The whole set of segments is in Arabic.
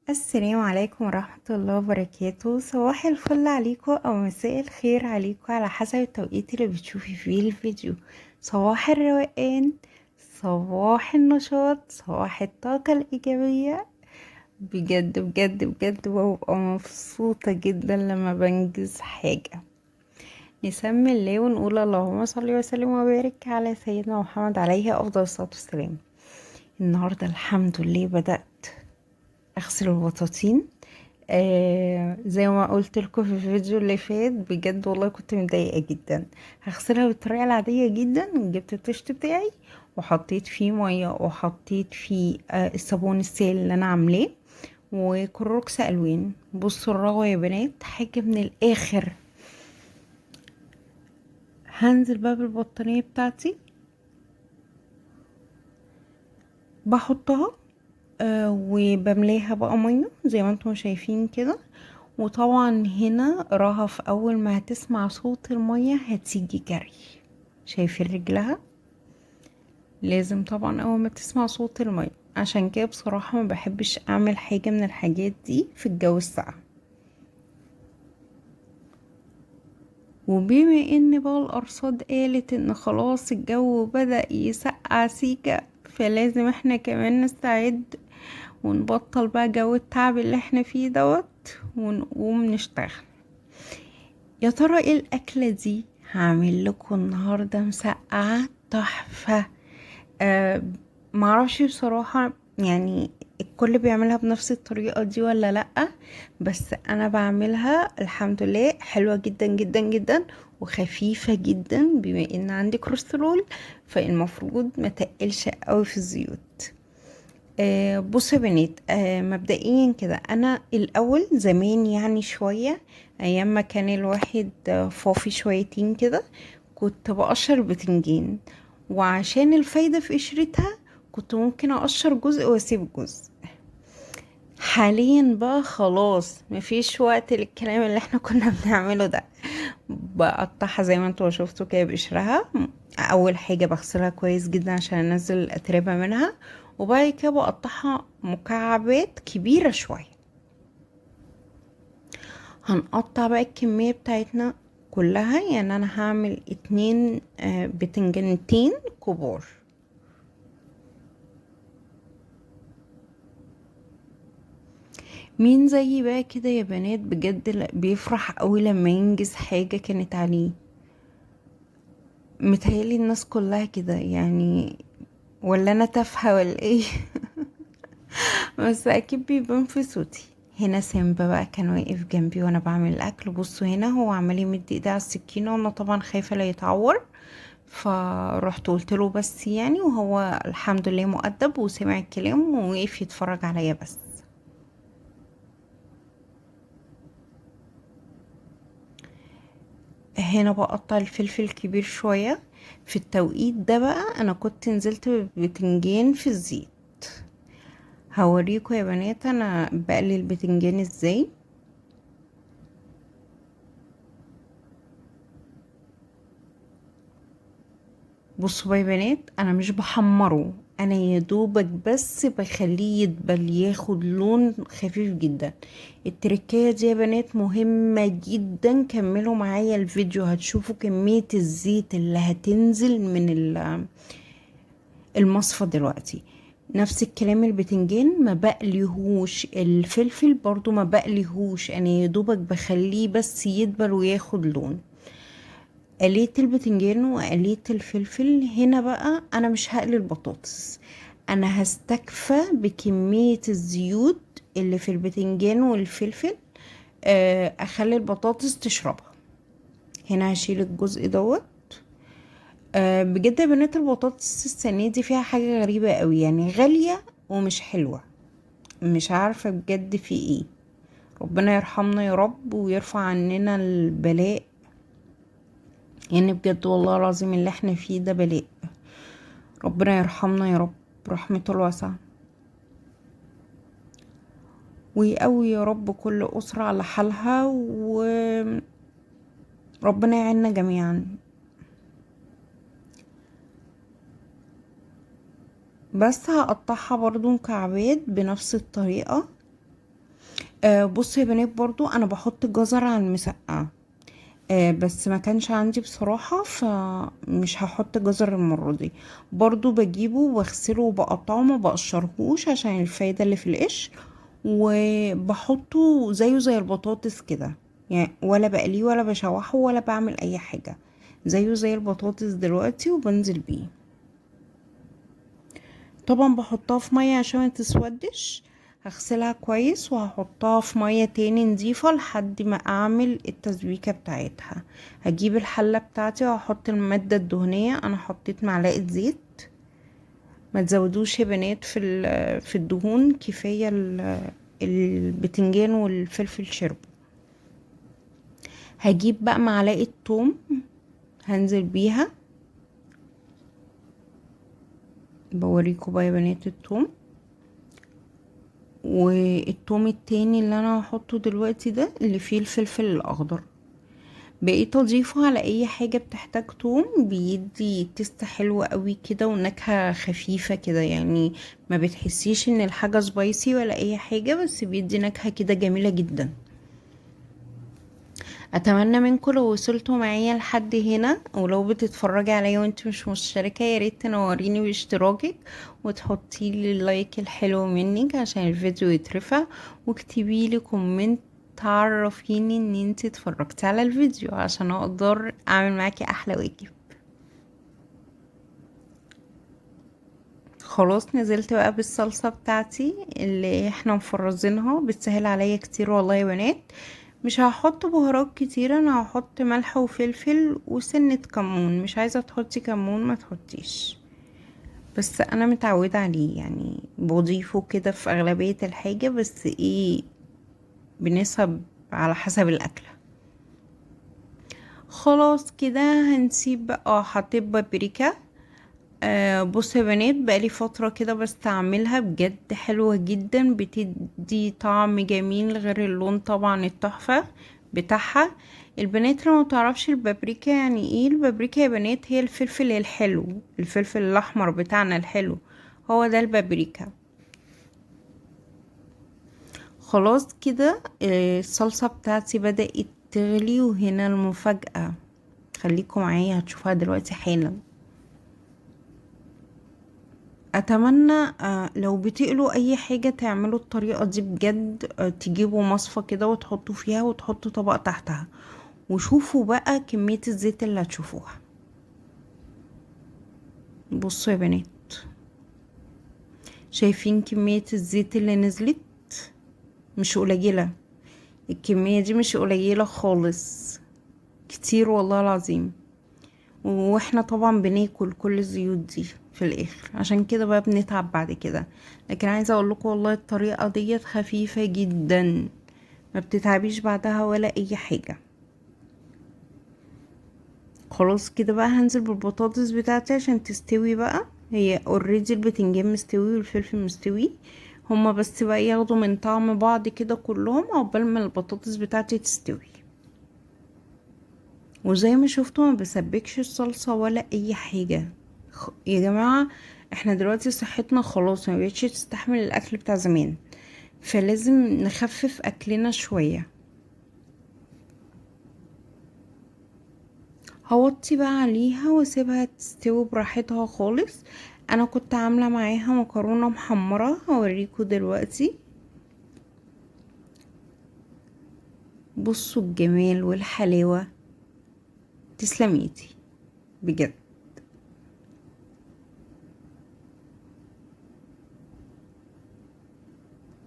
السلام عليكم ورحمة الله وبركاته. صباح الفل عليكم أو مساء الخير عليكم على حسب التوقيت اللي بتشوفي فيه الفيديو. صباح الروقان، صباح النشاط، صباح الطاقة الإيجابية. بجد بجد بجد ببقى مبسوطة جدا لما بنجز حاجة. نسمي الله ونقول اللهم صل وسلم وبارك على سيدنا محمد عليه أفضل الصلاة والسلام. النهاردة الحمد لله بدأت أغسل البطاطين. زي ما قلت لكم في الفيديو اللي فات، بجد والله كنت متضايقه جدا. هغسلها بالطريقه العاديه جدا. جبت الطشت بتاعي وحطيت فيه ميه وحطيت فيه الصابون السائل اللي انا عاملاه وكروكس الوان. بصوا الرغوه يا بنات، حاجه من الاخر. هنزل بقى بالبطانيه بتاعتي، بحطها وبملاها بقى ميه زي ما انتم شايفين كده. وطبعا هنا رهف اول ما هتسمع صوت المية هتيجي جري. شايفين رجلها؟ لازم طبعا اول ما تسمع صوت المية. عشان كده بصراحة ما بحبش اعمل حاجة من الحاجات دي في الجو الساقع. وبما ان بقى الارصاد قالت ان خلاص الجو بدأ يسقع سيكا، فلازم احنا كمان نستعد ونبطل بقى جو التعب اللي احنا فيه دوت ونقوم نشتغل. يا ترى ايه الاكلة دي؟ هعمل لكم النهاردة مسقعة تحفة. أه معرفش بصراحة، يعني الكل بيعملها بنفس الطريقة دي ولا لأ؟ بس انا بعملها الحمد لله حلوة جدا جدا جدا وخفيفة جدا. بما ان عندي كوليسترول فالمفروض ما تقلش قوي في الزيوت. بصوا يا بنات، مبدئيا كده انا الاول زمان يعني شوية ايام ما كان الواحد فافي شويتين كده كنت بقشر بتنجان. وعشان الفايدة في قشرتها كنت ممكن اقشر جزء واسيب جزء. حاليا بقى خلاص مفيش وقت للكلام اللي احنا كنا بنعمله ده. بقطعها زي ما انتوا شفتوا كده بقشرها. اول حاجة بغسلها كويس جدا عشان انزل الاتربة منها، وبعد كده بقطعها مكعبات كبيرة شوية. هنقطع بقى الكمية بتاعتنا كلها، يعني انا هعمل 2 بتنجانتين كبار. مين زيي بقى كده يا بنات بجد بيفرح قوي لما ينجز حاجة كانت عليه؟ متهيألي الناس كلها كده يعني، ولا انا تافهة ولا ايه؟ بس اكيد بيبان في صوتي. هنا سيمبا بقى كان واقف جنبي وانا بعمل الاكل. بصوا هنا هو عمال يمد ايديه على السكينه وانا طبعا خايفه لا يتعور. فرحت قلت له بس يعني، وهو الحمد لله مؤدب وسمع الكلام ووقف يتفرج عليا بس. هنا بقطع الفلفل كبير شويه. في التوقيت ده بقى انا كنت نزلت ببتنجان في الزيت. هوريكم يا بنات انا بقلي البتنجان ازاي. بصوا بقى يا بنات، انا مش بحمره، انا يا دوبك بس بخليه يدبل ياخد لون خفيف جدا. التركية دي يا بنات مهمة جدا. كملوا معايا الفيديو هتشوفوا كمية الزيت اللي هتنزل من المصفى دلوقتي. نفس الكلام البتنجان ما بقليهوش، الفلفل برضو ما بقليهوش، انا يا دوبك بخليه بس يدبل وياخد لون. قليت البتنجان وقليت الفلفل. هنا بقى انا مش هقلي البطاطس، انا هستكفى بكمية الزيوت اللي في البتنجان والفلفل. اخلي البطاطس تشربها. هنا هشيل الجزء دوت. بجد يا بنات البطاطس السنة دي فيها حاجة غريبة قوي، يعني غالية ومش حلوة. مش عارفة بجد في ايه. ربنا يرحمنا يا رب ويرفع عننا البلاء. يعني بجد والله العظيم اللي احنا فيه ده بلاء. ربنا يرحمنا يا رب رحمته الواسعة، ويقوي يا رب كل أسرة على حالها، وربنا يعيننا جميعا. بس هقطعها برضو مكعبات بنفس الطريقة. بصوا يا بنات، برضو انا بحط جزر على المسقعة. بس ما كانش عندي بصراحة، فمش هحط جزر المرة دي. برضو بجيبه واغسله وبقطعه، ما بقشرهوش عشان الفايدة اللي في القشر. وبحطه زيه زي البطاطس كده، يعني ولا بقليه ولا بشوحه ولا بعمل اي حاجة، زيه زي البطاطس دلوقتي وبنزل بيه. طبعا بحطها في مية عشان ما تسودش. هغسلها كويس وهحطها في مية تاني نضيفة لحد ما اعمل التسبيكة بتاعتها. هجيب الحلة بتاعتي وهحط المادة الدهنية. انا حطيت معلقة زيت. ما تزودوش يا بنات في الدهون، كفاية البتنجان والفلفل شرب. هجيب بقى معلقة توم، هنزل بيها. بوريكم بقى يا بنات التوم. والثوم التاني اللي انا هحطه دلوقتي ده اللي فيه الفلفل الاخضر. بقيت اضيفه على اي حاجة بتحتاج توم، بيدي تست حلوة قوي كده ونكهة خفيفة كده، يعني ما بتحسيش ان الحاجة سبايسي ولا اي حاجة، بس بيدي نكهة كده جميلة جدا. اتمنى منكم لو وصلتوا معايا لحد هنا، ولو بتتفرجي عليا وانت مش مشتركة يا ريت تنوريني باشتراكك، وتحطي لي اللايك الحلو منك عشان الفيديو يترفع، واكتبي لي كومنت تعرفيني ان انت اتفرجتي على الفيديو عشان اقدر اعمل معاكي احلى واجب. خلاص نزلت بقى بالصلصة بتاعتي اللي احنا مفرزينها، بتسهل عليا كتير والله يا بنات. مش هحط بهارات كتير، انا هحط ملح وفلفل وسنة كمون. مش عايزة تحطي كمون ما تحطيش، بس انا متعودة عليه، يعني بضيفه كده في اغلبية الحاجة، بس ايه، بنسب على حسب الاكلة. خلاص كده هنسيب بقى. حطيت بابريكا. بص يا بنات، بقالي فترة كده بستعملها، بجد حلوة جدا، بتدي طعم جميل غير اللون طبعا التحفة بتاعها. البنات لو متعرفش البابريكا يعني ايه، البابريكا يا بنات هي الفلفل الحلو، الفلفل الاحمر بتاعنا الحلو، هو ده البابريكا. خلاص كده الصلصة بتاعتي بدأت تغلي، وهنا المفاجأة، خليكم معايا هتشوفوها دلوقتي حالا. اتمنى لو بتقلوا اي حاجة تعملوا الطريقة دي بجد. تجيبوا مصفى كده وتحطوا فيها وتحطوا طبق تحتها، وشوفوا بقى كمية الزيت اللي هتشوفوها. بصوا يا بنات، شايفين كمية الزيت اللي نزلت؟ مش قليلة، الكمية دي مش قليلة خالص، كتير والله العظيم. واحنا طبعا بناكل كل الزيوت دي في الاخر، عشان كده بقى بنتعب بعد كده. لكن عايزة اقول لكم والله الطريقة ديت خفيفة جدا، ما بتتعبيش بعدها ولا اي حاجة. خلاص كده بقى هنزل بالبطاطس بتاعتي عشان تستوي بقى. هي اوريدي البتنجان مستوي والفلفل مستوي، هما بس بقى ياخدوا من طعم بعض كده كلهم عقبال ما البطاطس بتاعتي تستوي. وزي ما شفتوا ما بسبكش الصلصة ولا اي حاجة. يا جماعة، احنا دلوقتي صحتنا خلاص ما بقتش تستحمل الاكل بتاع زمان، فلازم نخفف اكلنا شوية. هوطي بقى عليها واسيبها تستوي براحتها خالص. انا كنت عاملة معاها مكرونة محمرة، هوريكم دلوقتي. بصوا الجمال والحلاوة، تسلم ايدي بجد.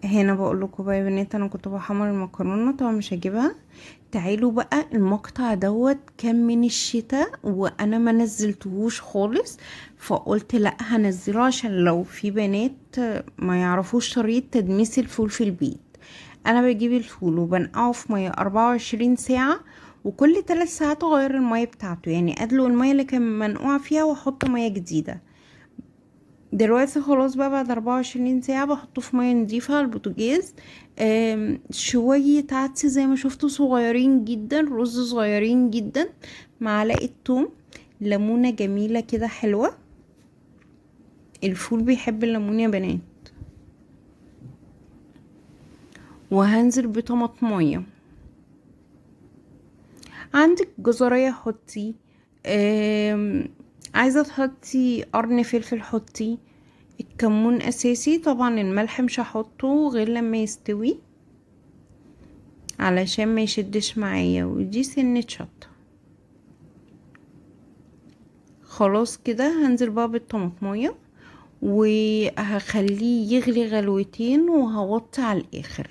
هنا بقول لكم بقى يا بنات، انا كنت بحمر المكرونه طبعا مش هجيبها. تعالوا بقى، المقطع دوت كان من الشتاء وانا ما نزلتهوش خالص، فقلت لا هنزله عشان لو في بنات ما يعرفوش طريقه تدميس الفول في البيت. انا بجيب الفول وبنقعه في ميه 24 ساعه، وكل 3 ساعات اغير الميه بتاعته، يعني ادلق الميه اللي كان منقوع فيها واحط ميه جديده. دلوقتي خلاص بقى بعد 24 ساعة بحطه في مية نضيفة على البوتاجاز. شوية عدس زي ما شفتوا صغيرين جدا، رز صغيرين جدا، معلقة توم، ليمونة جميلة كده حلوة. الفول بيحب الليمون يا بنات. وهنزل بطماطمية. عندك جزرية حطي، عايزة تحطي قرن فلفل حطي. الكمون اساسي طبعا، الملح مش هحطه غير لما يستوي علشان ما يشدش معايا، ودي سنة شطة. خلاص كده هنزل بقى بالطماطمية وهخليه يغلي غلوتين وهوطي على الاخر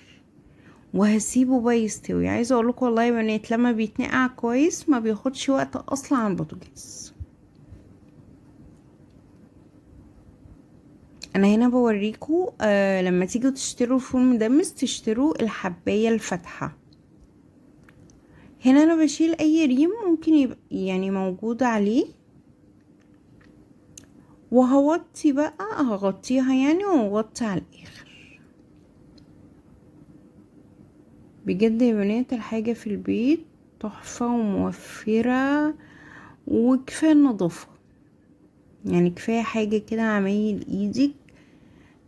وهسيبه بقى يستوي. عايزه اقولك والله يا بنات لما بيتنقع كويس ما بياخدش وقت اصلا على البوتاجاز. انا هنا بوريكم لما تيجوا تشتروا الفول مدمس تشتروا الحبايه الفاتحه. هنا انا بشيل اي ريم ممكن يبقى يعني موجود عليه، وهوطي بقى، هغطيها يعني وهوطي على الاخر. بجد يا بنات الحاجه في البيت تحفه وموفره، وكفايه النظافه، يعني كفايه حاجه كده عمايل ايدك.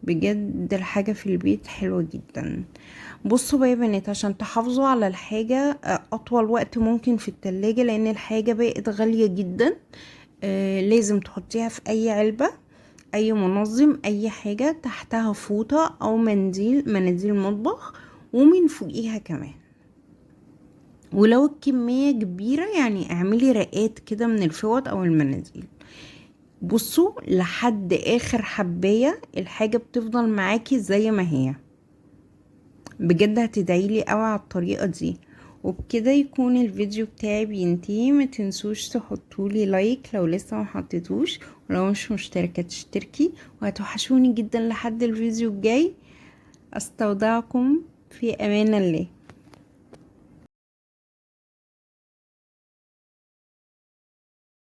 بجد الحاجة في البيت حلوة جدا. بصوا بقى يا بنات عشان تحافظوا على الحاجة اطول وقت ممكن في التلاجة، لان الحاجة بقت غالية جدا، لازم تحطيها في اي علبة، اي منظم، اي حاجة تحتها فوطة او مناديل مطبخ، ومن فوقيها كمان. ولو الكمية كبيرة يعني اعملي رقات كده من الفوط او المناديل. بصوا لحد اخر حباية الحاجة بتفضل معاكي زي ما هي. بجد هتدعيلي قوي على الطريقة دي. وبكده يكون الفيديو بتاعي بينتهي. ما تنسوش تحطولي لايك لو لسه ما حطيتوش، ولو مش مشتركة تشتركي، وهتوحشوني جدا. لحد الفيديو الجاي استودعكم في امان الله.